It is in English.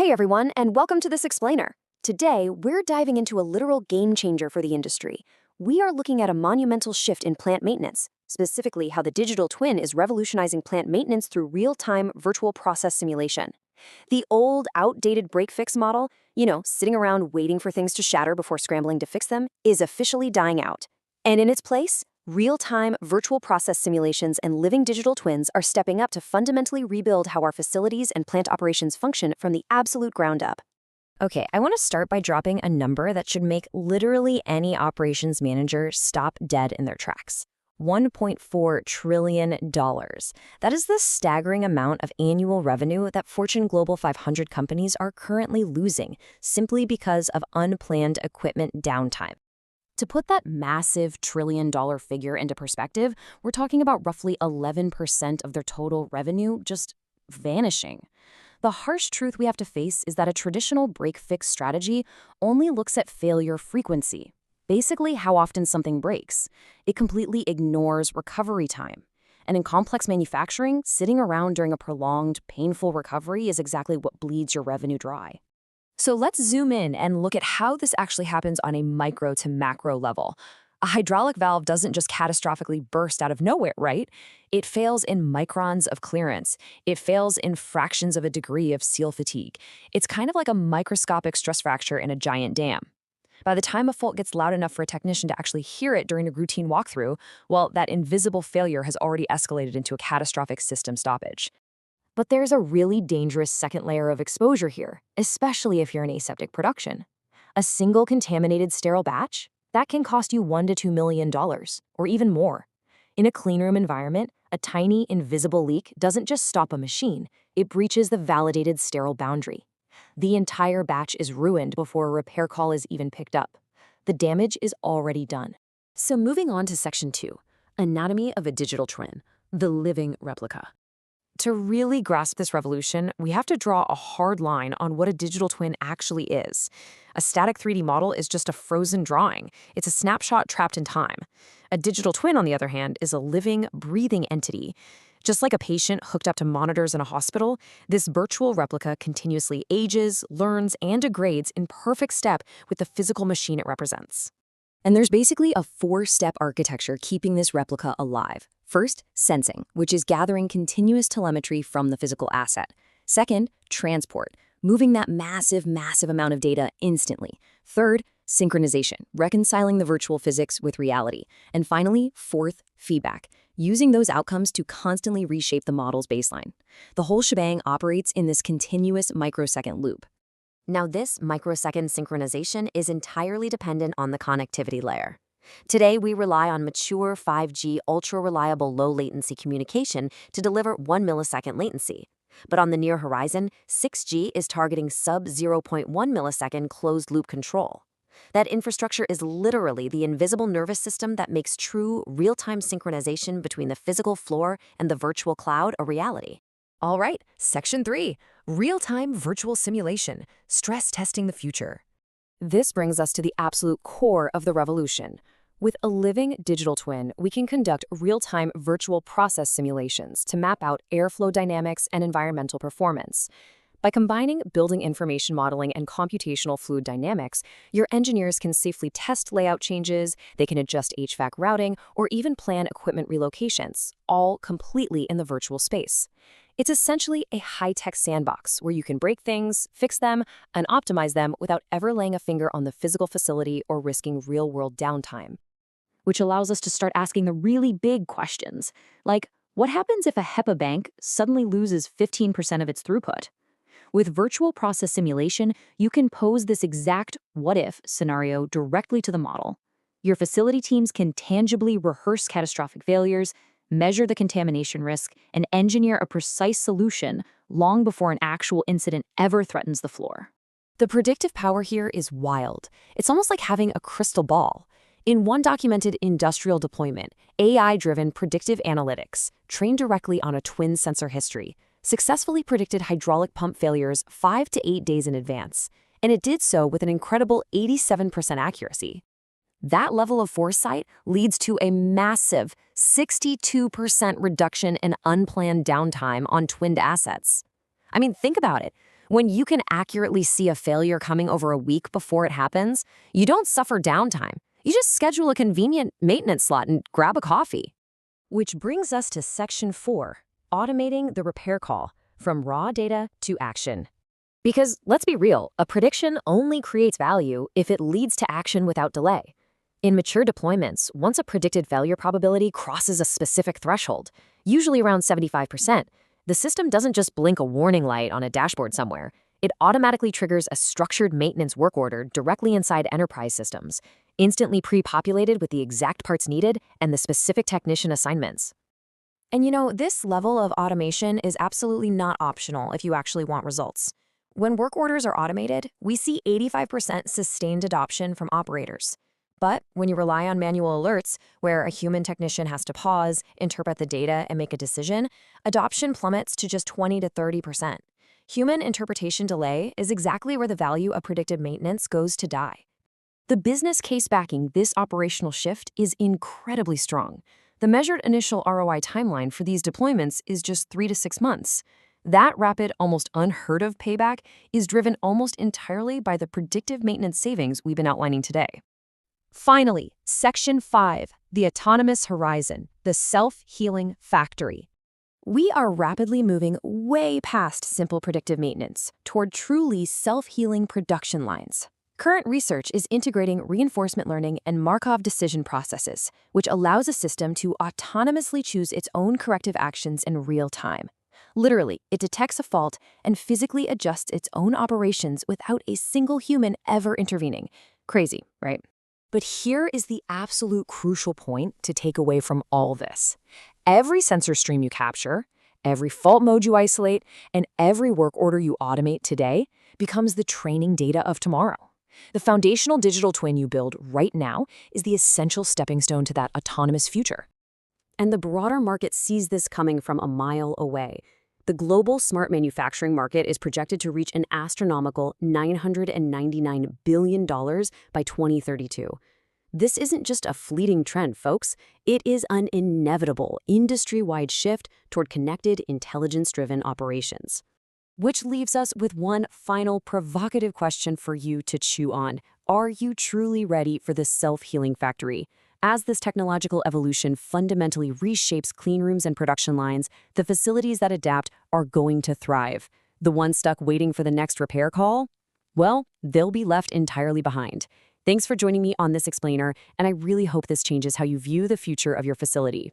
Hey everyone, and welcome to this explainer. Today, we're diving into a literal game changer for the industry. We are looking at a monumental shift in plant maintenance, specifically how the digital twin is revolutionizing plant maintenance through real-time virtual process simulation. The old, outdated break-fix model, sitting around waiting for things to shatter before scrambling to fix them, is officially dying out. And in its place, real-time virtual process simulations and living digital twins are stepping up to fundamentally rebuild how our facilities and plant operations function from the absolute ground up. Okay, I want to start by dropping a number that should make literally any operations manager stop dead in their tracks. $1.4 trillion. That is the staggering amount of annual revenue that Fortune Global 500 companies are currently losing simply because of unplanned equipment downtime. To put that massive trillion-dollar figure into perspective, we're talking about roughly 11% of their total revenue just vanishing. The harsh truth we have to face is that a traditional break-fix strategy only looks at failure frequency, basically how often something breaks. It completely ignores recovery time. And in complex manufacturing, sitting around during a prolonged, painful recovery is exactly what bleeds your revenue dry. So let's zoom in and look at how this actually happens on a micro to macro level. A hydraulic valve doesn't just catastrophically burst out of nowhere, right? It fails in microns of clearance. It fails in fractions of a degree of seal fatigue. It's kind of like a microscopic stress fracture in a giant dam. By the time a fault gets loud enough for a technician to actually hear it during a routine walkthrough, well, that invisible failure has already escalated into a catastrophic system stoppage. But there's a really dangerous second layer of exposure here, especially if you're in aseptic production. A single contaminated sterile batch? That can cost you $1 to $2 million, or even more. In a cleanroom environment, a tiny, invisible leak doesn't just stop a machine, it breaches the validated sterile boundary. The entire batch is ruined before a repair call is even picked up. The damage is already done. So moving on to Section 2, Anatomy of a Digital Twin, the living replica. To really grasp this revolution, we have to draw a hard line on what a digital twin actually is. A static 3D model is just a frozen drawing. It's a snapshot trapped in time. A digital twin, on the other hand, is a living, breathing entity. Just like a patient hooked up to monitors in a hospital, this virtual replica continuously ages, learns, and degrades in perfect step with the physical machine it represents. And there's basically a 4-step architecture keeping this replica alive. First, sensing, which is gathering continuous telemetry from the physical asset. Second, transport, moving that massive amount of data instantly. Third, synchronization, reconciling the virtual physics with reality. And finally, fourth, feedback, using those outcomes to constantly reshape the model's baseline. The whole shebang operates in this continuous microsecond loop. Now, this microsecond synchronization is entirely dependent on the connectivity layer. Today, we rely on mature 5G ultra-reliable low-latency communication to deliver 1 millisecond latency. But on the near horizon, 6G is targeting sub-0.1 millisecond closed-loop control. That infrastructure is literally the invisible nervous system that makes true real-time synchronization between the physical floor and the virtual cloud a reality. All right, Section 3, Real-Time Virtual Simulation, Stress Testing the Future. This brings us to the absolute core of the revolution. With a living digital twin, we can conduct real-time virtual process simulations to map out airflow dynamics and environmental performance. By combining building information modeling and computational fluid dynamics, your engineers can safely test layout changes, they can adjust HVAC routing, or even plan equipment relocations, all completely in the virtual space. It's essentially a high-tech sandbox where you can break things, fix them, and optimize them without ever laying a finger on the physical facility or risking real-world downtime. Which allows us to start asking the really big questions, like what happens if a HEPA bank suddenly loses 15% of its throughput? With virtual process simulation, you can pose this exact what-if scenario directly to the model. Your facility teams can tangibly rehearse catastrophic failures, measure the contamination risk, and engineer a precise solution long before an actual incident ever threatens the floor. The predictive power here is wild. It's almost like having a crystal ball. In one documented industrial deployment, AI-driven predictive analytics, trained directly on a twin sensor history, successfully predicted hydraulic pump failures 5 to 8 days in advance, and it did so with an incredible 87% accuracy. That level of foresight leads to a massive 62% reduction in unplanned downtime on twinned assets. I mean, think about it. When you can accurately see a failure coming over a week before it happens, you don't suffer downtime. You just schedule a convenient maintenance slot and grab a coffee. Which brings us to Section 4, automating the repair call from raw data to action. Because let's be real, a prediction only creates value if it leads to action without delay. In mature deployments, once a predicted failure probability crosses a specific threshold, usually around 75%, the system doesn't just blink a warning light on a dashboard somewhere. It automatically triggers a structured maintenance work order directly inside enterprise systems, instantly pre-populated with the exact parts needed and the specific technician assignments. And this level of automation is absolutely not optional if you actually want results. When work orders are automated, we see 85% sustained adoption from operators. But when you rely on manual alerts, where a human technician has to pause, interpret the data, and make a decision, adoption plummets to just 20 to 30%. Human interpretation delay is exactly where the value of predictive maintenance goes to die. The business case backing this operational shift is incredibly strong. The measured initial ROI timeline for these deployments is just 3 to 6 months. That rapid, almost unheard of payback is driven almost entirely by the predictive maintenance savings we've been outlining today. Finally, Section 5, the autonomous horizon, the self-healing factory. We are rapidly moving way past simple predictive maintenance toward truly self-healing production lines. Current research is integrating reinforcement learning and Markov decision processes, which allows a system to autonomously choose its own corrective actions in real time. Literally, it detects a fault and physically adjusts its own operations without a single human ever intervening. Crazy, right? But here is the absolute crucial point to take away from all this. Every sensor stream you capture, every fault mode you isolate, and every work order you automate today becomes the training data of tomorrow. The foundational digital twin you build right now is the essential stepping stone to that autonomous future. And the broader market sees this coming from a mile away. The global smart manufacturing market is projected to reach an astronomical $999 billion by 2032. This isn't just a fleeting trend, folks. It is an inevitable industry-wide shift toward connected, intelligence-driven operations. Which leaves us with one final provocative question for you to chew on. Are you truly ready for this self-healing factory? As this technological evolution fundamentally reshapes clean rooms and production lines, the facilities that adapt are going to thrive. The ones stuck waiting for the next repair call? Well, they'll be left entirely behind. Thanks for joining me on this explainer, and I really hope this changes how you view the future of your facility.